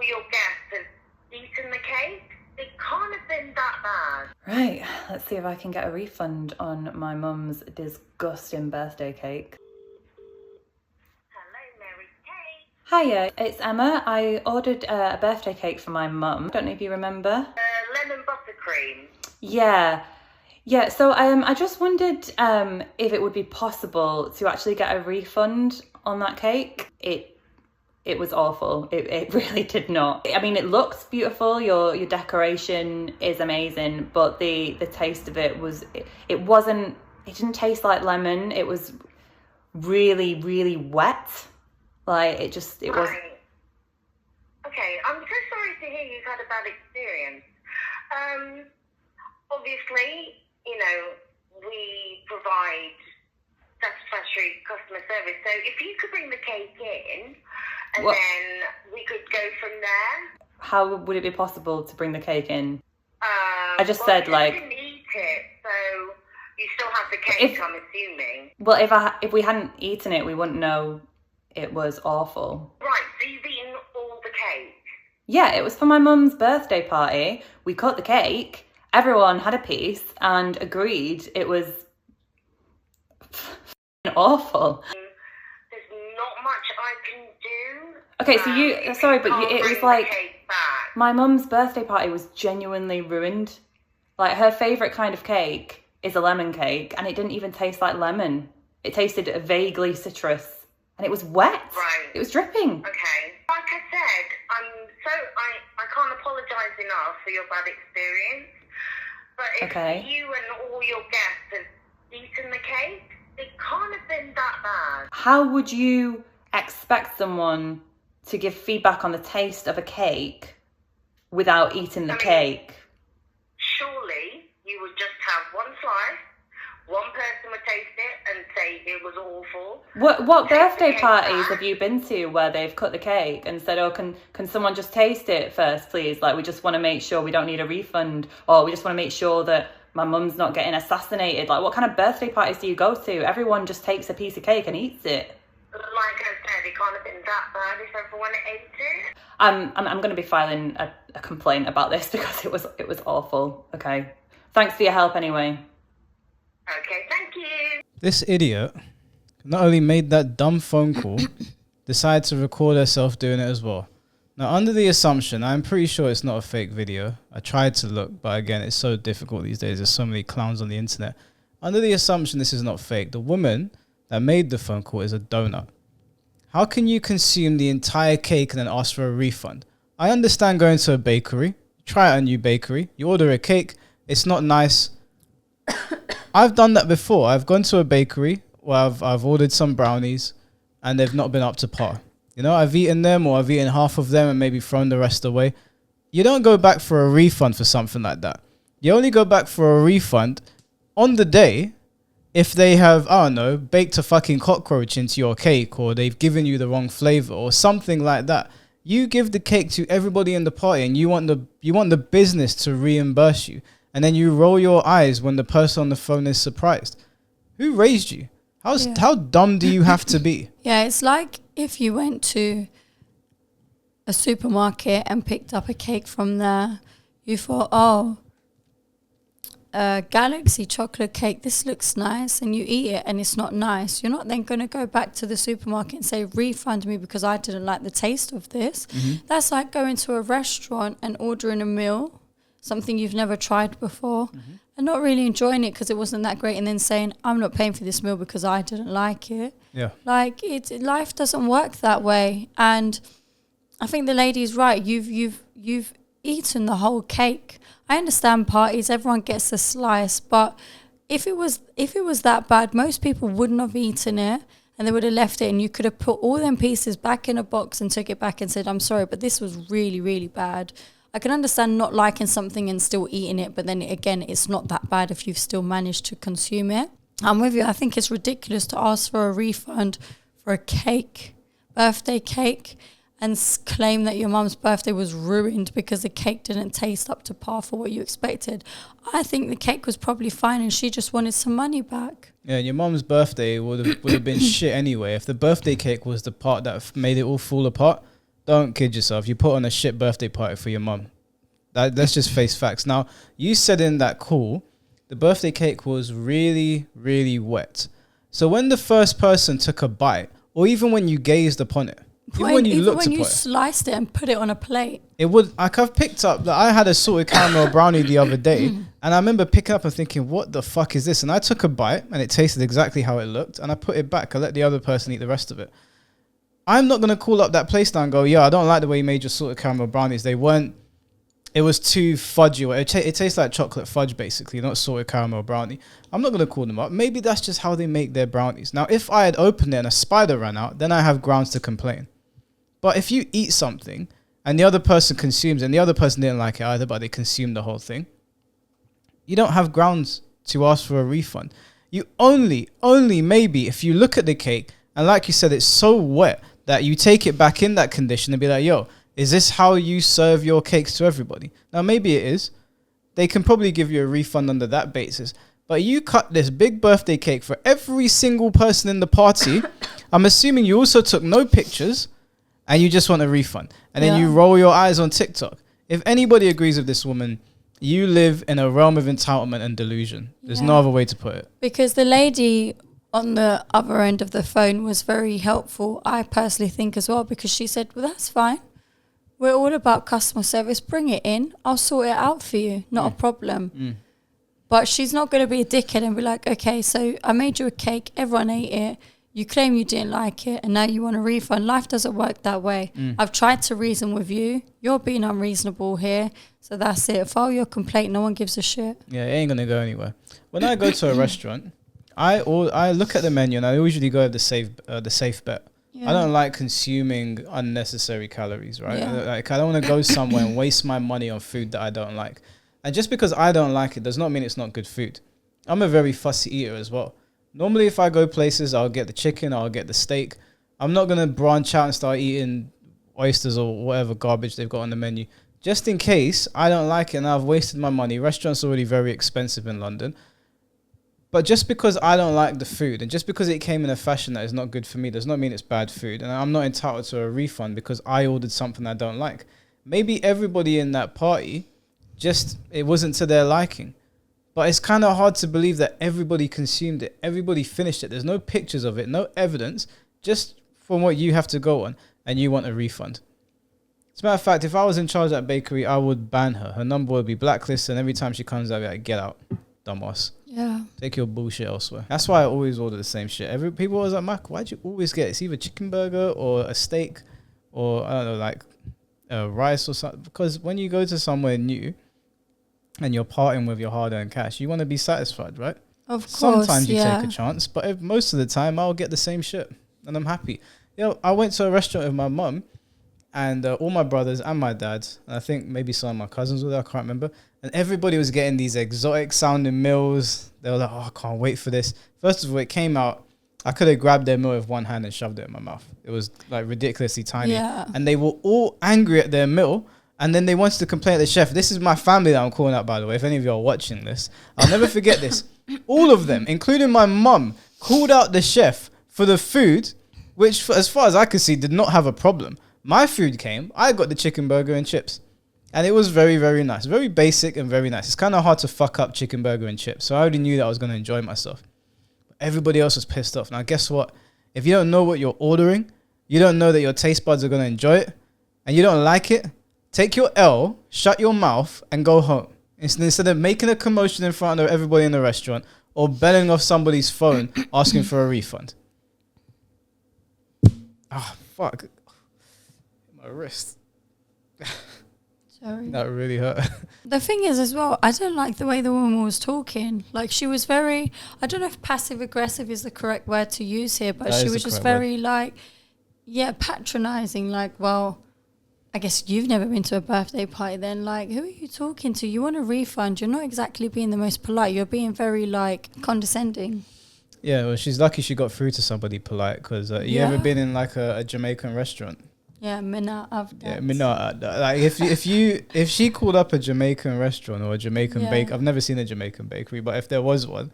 your guests have eaten the cake, it can't have been that bad. Right, let's see if I can get a refund on my mum's disgusting birthday cake. Hello, Mary Kate. Hiya, it's Emma. I ordered a birthday cake for my mum. Don't know if you remember. Lemon buttercream. Yeah, so I just wondered if it would be possible to actually get a refund on that cake. It was awful. It really did not. I mean, it looks beautiful. Your decoration is amazing, but the taste of it was, it didn't taste like lemon. It was really, really wet. Like it was. Okay, I'm so sorry to hear you've had a bad experience. Obviously, we provide satisfactory customer service. So if you could bring the cake in, and then we could go from there. How would it be possible to bring the cake in? I just said you didn't eat it, so you still have the cake, I'm assuming. Well, if we hadn't eaten it, we wouldn't know it was awful. Right, so you've eaten all the cake? Yeah, it was for my mum's birthday party. We cut the cake. Everyone had a piece and agreed it was awful. There's not much I can do. Okay, so it was like my mum's birthday party was genuinely ruined. Like her favourite kind of cake is a lemon cake, and it didn't even taste like lemon. It tasted vaguely citrus, and it was wet. Right. It was dripping. Okay. Like I said, I can't apologise enough for your bad experience. But if you and all your guests have eaten the cake, it can't have been that bad. How would you expect someone to give feedback on the taste of a cake without eating the cake? Surely you would just have one slice, one person would taste it and say it was awful. What birthday parties have you been to where they've cut the cake and said, oh, can someone just taste it first, please? Like, we just want to make sure we don't need a refund, or we just want to make sure that my mum's not getting assassinated. Like, what kind of birthday parties do you go to? Everyone just takes a piece of cake and eats it. Like I said, it can't have been that bad if everyone ate it. I'm going to be filing a complaint about this because it was awful. Okay. Thanks for your help anyway. Okay, thank you. This idiot not only made that dumb phone call, decided to record herself doing it as well. Now, under the assumption, I'm pretty sure it's not a fake video. I tried to look, but again, it's so difficult these days. There's so many clowns on the internet. Under the assumption this is not fake, the woman that made the phone call is a donut. How can you consume the entire cake and then ask for a refund? I understand going to a bakery, try out a new bakery, you order a cake, it's not nice. I've done that before. I've gone to a bakery where I've ordered some brownies and they've not been up to par. I've eaten them, or I've eaten half of them and maybe thrown the rest away. You don't go back for a refund for something like that. You only go back for a refund on the day if they have, I don't know, baked a fucking cockroach into your cake, or they've given you the wrong flavor or something like that. You give the cake to everybody in the party and you want the business to reimburse you. And then you roll your eyes when the person on the phone is surprised. Who raised you? How dumb do you have to be? Yeah, it's like if you went to a supermarket and picked up a cake from there. You thought, Galaxy chocolate cake, this looks nice, and you eat it and it's not nice. You're not then going to go back to the supermarket and say, refund me because I didn't like the taste of this. Mm-hmm. That's like going to a restaurant and ordering a meal, something you've never tried before, and not really enjoying it because it wasn't that great, and then saying, I'm not paying for this meal because I didn't like it. Yeah. Like, life doesn't work that way. And I think the lady's right. You've eaten the whole cake. I understand parties, everyone gets a slice, but if it was that bad, most people wouldn't have eaten it and they would have left it, and you could have put all them pieces back in a box and took it back and said, I'm sorry, but this was really, really bad. I can understand not liking something and still eating it, but then again, it's not that bad if you've still managed to consume it. I'm with you. I think it's ridiculous to ask for a refund for a cake, birthday cake, and claim that your mum's birthday was ruined because the cake didn't taste up to par for what you expected. I think the cake was probably fine and she just wanted some money back. Yeah, your mum's birthday would have been shit anyway. If the birthday cake was the part that made it all fall apart, Don't kid yourself. You put on a shit birthday party for your mum. Let's just face facts. Now, you said in that call, the birthday cake was really, really wet. So when the first person took a bite, or even when you gazed upon it, even when you sliced it and put it on a plate, it would. Like I've picked up. Like I had a salted caramel brownie the other day, and I remember picking up and thinking, "What the fuck is this?" And I took a bite, and it tasted exactly how it looked, and I put it back. I let the other person eat the rest of it. I'm not gonna call up that place now and go, "Yeah, I don't like the way you made your salted caramel brownies. They weren't. It was too fudgy. It tastes like chocolate fudge, basically, not salted caramel brownie." I'm not gonna call them up. Maybe that's just how they make their brownies. Now, if I had opened it and a spider ran out, then I have grounds to complain. But if you eat something and the other person consumes, and the other person didn't like it either, but they consumed the whole thing, you don't have grounds to ask for a refund. You only maybe if you look at the cake and, like you said, it's so wet that you take it back in that condition and be like, yo, is this how you serve your cakes to everybody? Now, maybe it is. They can probably give you a refund under that basis. But you cut this big birthday cake for every single person in the party. I'm assuming you also took no pictures and you just want a refund. And then you roll your eyes on TikTok. If anybody agrees with this woman, you live in a realm of entitlement and delusion. There's no other way to put it. Because the lady on the other end of the phone was very helpful, I personally think as well, because she said, well, that's fine. We're all about customer service. Bring it in. I'll sort it out for you. Not a problem. But she's not going to be a dickhead and be like, okay, so I made you a cake. Everyone ate it. You claim you didn't like it, and now you want a refund. Life doesn't work that way. I've tried to reason with you. You're being unreasonable here. So that's it. File your complaint. No one gives a shit. Yeah, it ain't going to go anywhere. When I go to a restaurant, I look at the menu and I usually go with the safe bet. I don't like consuming unnecessary calories, right? I don't want to go somewhere and waste my money on food that I don't like. And just because I don't like it does not mean it's not good food. I'm a very fussy eater as well. Normally, if I go places, I'll get the chicken, I'll get the steak. I'm not going to branch out and start eating oysters or whatever garbage they've got on the menu. Just in case I don't like it and I've wasted my money. Restaurants are already very expensive in London. But just because I don't like the food and just because it came in a fashion that is not good for me does not mean it's bad food. And I'm not entitled to a refund because I ordered something I don't like. Maybe everybody in that party, it wasn't to their liking. But it's kind of hard to believe that everybody consumed it. Everybody finished it. There's no pictures of it, no evidence, just from what you have to go on, and you want a refund. As a matter of fact, if I was in charge of that bakery, I would ban her. Her number would be blacklisted, and every time she comes out, I'd be like, get out, dumbass. Yeah. Take your bullshit elsewhere. That's why I always order the same shit. People always like, Mark, why'd you always get it? It's either chicken burger or a steak or, I don't know, like rice or something. Because when you go to somewhere new, and you're parting with your hard-earned cash, you want to be satisfied, right? Of course, sometimes you take a chance, but most of the time I'll get the same shit, and I'm happy. I went to a restaurant with my mum, and all my brothers and my dad, and I think maybe some of my cousins were there, I can't remember, and everybody was getting these exotic-sounding meals. They were like, oh, I can't wait for this. First of all, it came out, I could have grabbed their meal with one hand and shoved it in my mouth. It was like ridiculously tiny. And they were all angry at their meal. And then they wanted to complain at the chef. This is my family that I'm calling out, by the way. If any of you are watching this, I'll never forget this. All of them, including my mum, called out the chef for the food, which, as far as I could see, did not have a problem. My food came. I got the chicken burger and chips. And it was very, very nice. Very basic and very nice. It's kind of hard to fuck up chicken burger and chips. So I already knew that I was going to enjoy myself. But everybody else was pissed off. Now, guess what? If you don't know what you're ordering, you don't know that your taste buds are going to enjoy it, and you don't like it, take your L, shut your mouth, and go home. Instead of making a commotion in front of everybody in the restaurant or belling off somebody's phone asking for a refund. Ah, fuck. My wrist. Sorry. That really hurt. The thing is as well, I don't like the way the woman was talking. Like, she was very, I don't know if passive-aggressive is the correct word to use here, but she was just very patronizing. Like, well, I guess you've never been to a birthday party then. Like, who are you talking to? You want a refund. You're not exactly being the most polite. You're being very, condescending. Yeah, well, she's lucky she got through to somebody polite because you ever been in, like, a Jamaican restaurant? Yeah, Minna, I've done. Yeah, Minna. Like, if she called up a Jamaican restaurant or a Jamaican bake, I've never seen a Jamaican bakery, but if there was one,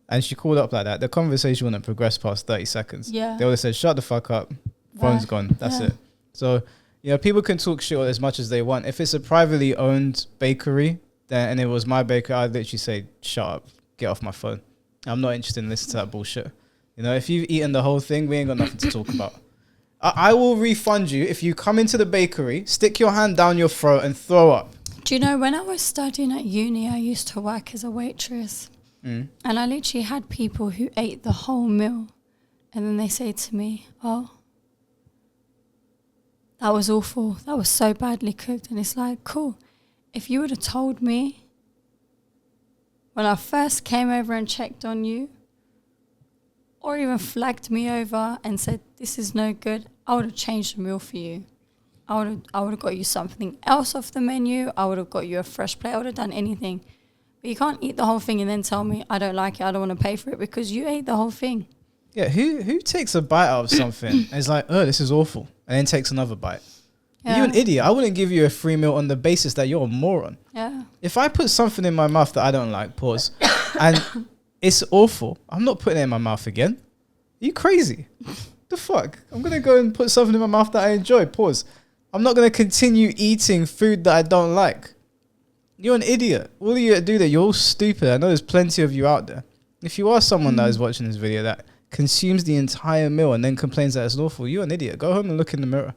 and she called up like that, the conversation wouldn't progress past 30 seconds. Yeah. They would have said, shut the fuck up, phone's gone, that's it. So You know, people can talk shit as much as they want. If it's a privately owned bakery, then and it was my bakery, I'd literally say, shut up, get off my phone. I'm not interested in listening to that bullshit. You know, if you've eaten the whole thing, we ain't got nothing to talk about. I will refund you if you come into the bakery, stick your hand down your throat and throw up. Do you know, when I was studying at uni, I used to work as a waitress. And I literally had people who ate the whole meal. And then they say to me, oh, that was awful. That was so badly cooked. And it's like, cool. If you would have told me when I first came over and checked on you, or even flagged me over and said, this is no good, I would have changed the meal for you. I would have got you something else off the menu. I would have got you a fresh plate. I would have done anything. But you can't eat the whole thing and then tell me, I don't like it, I don't want to pay for it, because you ate the whole thing. Yeah, who takes a bite out of something and is like, oh, this is awful, and then takes another bite? Yeah. You're an idiot. I wouldn't give you a free meal on the basis that you're a moron. Yeah. If I put something in my mouth that I don't like, pause, and it's awful, I'm not putting it in my mouth again. Are you crazy? The fuck? I'm going to go and put something in my mouth that I enjoy, pause. I'm not going to continue eating food that I don't like. You're an idiot. All of you do that, you're all stupid. I know there's plenty of you out there. If you are someone that is watching this video that consumes the entire meal and then complains that it's awful, you're an idiot. Go home and look in the mirror.